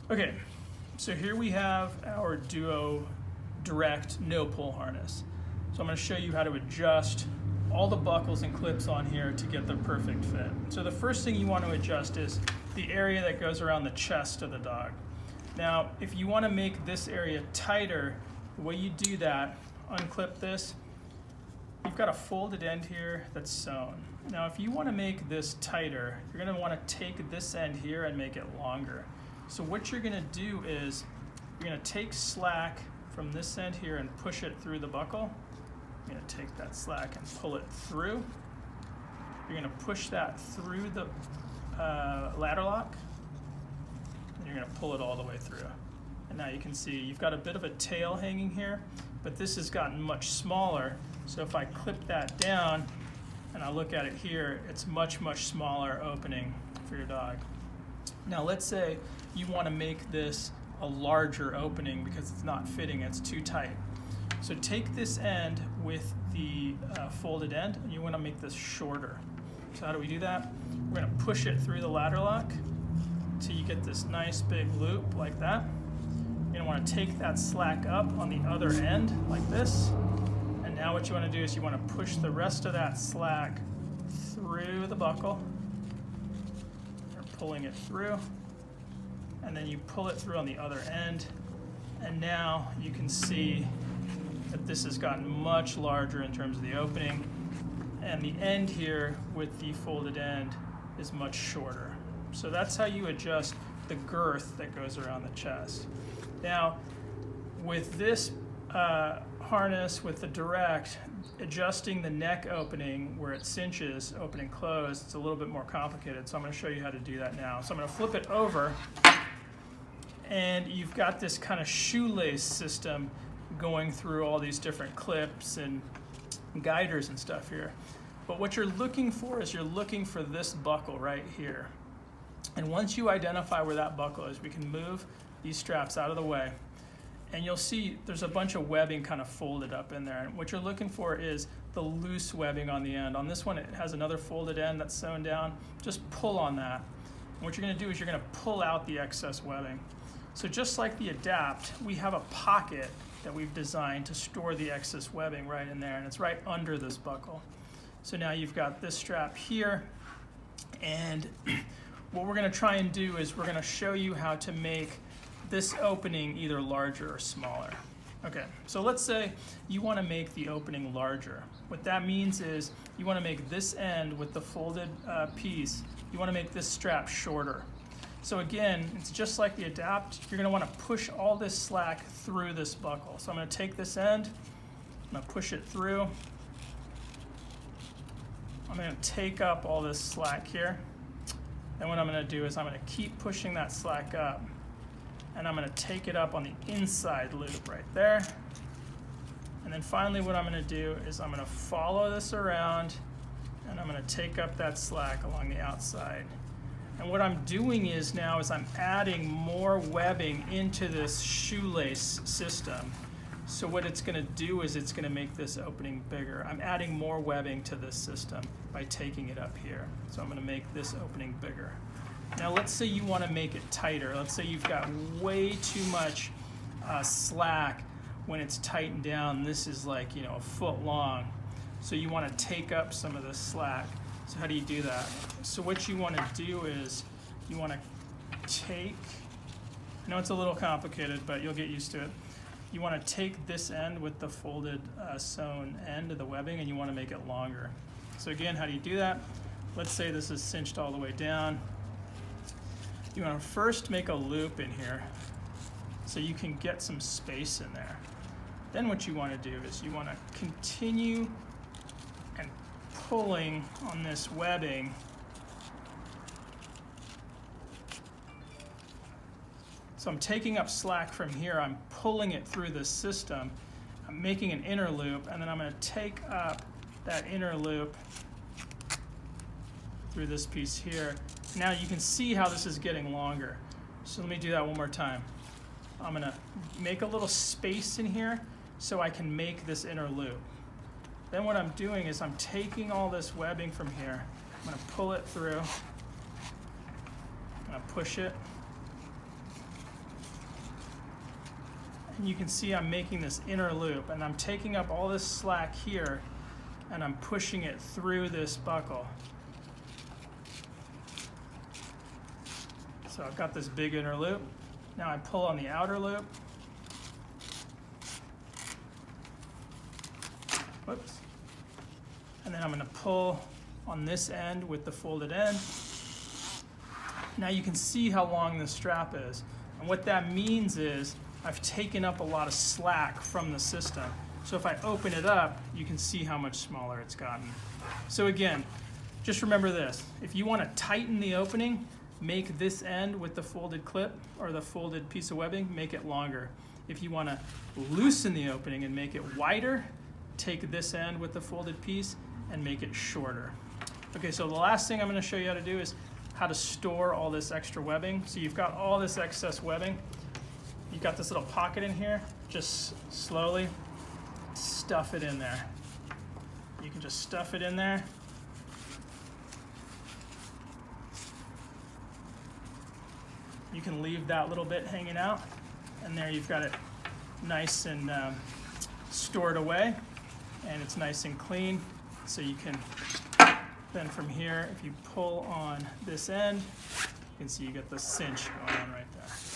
Okay, so here we have our Duo Direct no pull harness. So I'm going to show you how to adjust all the buckles and clips on here to get the perfect fit. So the first thing you want to adjust is the area that goes around the chest of the dog. Now, if you want to make this area tighter, the way you do that, unclip this, you've got a folded end here that's sewn. Now, if you want to make this tighter, you're going to want to take this end here and make it longer. So what you're going to do is you're going to take slack from this end here and push it through the buckle. You're going to take that slack and pull it through. You're going to push that through the ladder lock. And you're going to pull it all the way through. And now you can see you've got a bit of a tail hanging here, but this has gotten much smaller. So if I clip that down and I look at it here, it's much smaller opening for your dog. Now let's say you want to make this a larger opening because it's not fitting, it's too tight. So take this end with the folded end and you want to make this shorter. So how do we do that? We're going to push it through the ladder lock until you get this nice big loop like that. You're going to want to take that slack up on the other end like this. And now what you want to do is you want to push the rest of that slack through the buckle. You're pulling it through. And then you pull it through on the other end. And now you can see that this has gotten much larger in terms of the opening. And the end here with the folded end is much shorter. So that's how you adjust the girth that goes around the chest. Now, with this harness, with the Direct, adjusting the neck opening where it cinches, open and close, it's a little bit more complicated. So I'm going to show you how to do that now. So I'm going to flip it over, and you've got this kind of shoelace system going through all these different clips and guiders and stuff here. But what you're looking for is you're looking for this buckle right here. And once you identify where that buckle is, we can move these straps out of the way. And you'll see there's a bunch of webbing kind of folded up in there. And what you're looking for is the loose webbing on the end. On this one, it has another folded end that's sewn down. Just pull on that. And what you're going to do is you're going to pull out the excess webbing. So just like the Adapt, we have a pocket that we've designed to store the excess webbing right in there, and it's right under this buckle. So now you've got this strap here, and what we're going to try and do is we're going to show you how to make this opening either larger or smaller. Okay, so let's say you want to make the opening larger. What that means is you want to make this end with the folded piece, you want to make this strap shorter. So again, it's just like the Adapt. You're going to want to push all this slack through this buckle. So I'm going to take this end, I'm going to push it through. I'm going to take up all this slack here. Then what I'm going to do is I'm going to keep pushing that slack up, and I'm going to take it up on the inside loop right there. And then finally what I'm going to do is I'm going to follow this around, and I'm going to take up that slack along the outside. And what I'm doing is now is I'm adding more webbing into this shoelace system. So what it's going to do is it's going to make this opening bigger. I'm adding more webbing to this system by taking it up here. So I'm going to make this opening bigger. Now let's say you want to make it tighter. Let's say you've got way too much slack when it's tightened down. This is like, a foot long. So you want to take up some of the slack. So how do you do that? So what you want to do is you want to take, I know it's a little complicated, but you'll get used to it. You want to take this end with the folded sewn end of the webbing, and you want to make it longer. So again, how do you do that? Let's say this is cinched all the way down. You want to first make a loop in here so you can get some space in there. Then what you want to do is you want to continue and pulling on this webbing. So I'm taking up slack from here, I'm pulling it through this system, I'm making an inner loop, and then I'm going to take up that inner loop through this piece here. Now you can see how this is getting longer. So let me do that one more time. I'm going to make a little space in here so I can make this inner loop. Then what I'm doing is I'm taking all this webbing from here, I'm going to pull it through, I'm going to push it, and you can see I'm making this inner loop, and I'm taking up all this slack here and I'm pushing it through this buckle. So I've got this big inner loop. Now I pull on the outer loop. Whoops. And then I'm going to pull on this end with the folded end. Now you can see how long this strap is. And what that means is I've taken up a lot of slack from the system. So if I open it up, you can see how much smaller it's gotten. So again, just remember this. If you want to tighten the opening, make this end with the folded clip or the folded piece of webbing, make it longer. If you want to loosen the opening and make it wider, take this end with the folded piece and make it shorter. Okay, so the last thing I'm going to show you how to do is how to store all this extra webbing. So you've got all this excess webbing. You've got this little pocket in here. Just slowly stuff it in there. You can just stuff it in there. You can leave that little bit hanging out, and there you've got it nice and stored away, and it's nice and clean. So you can then from here, if you pull on this end, you can see you get the cinch going on right there.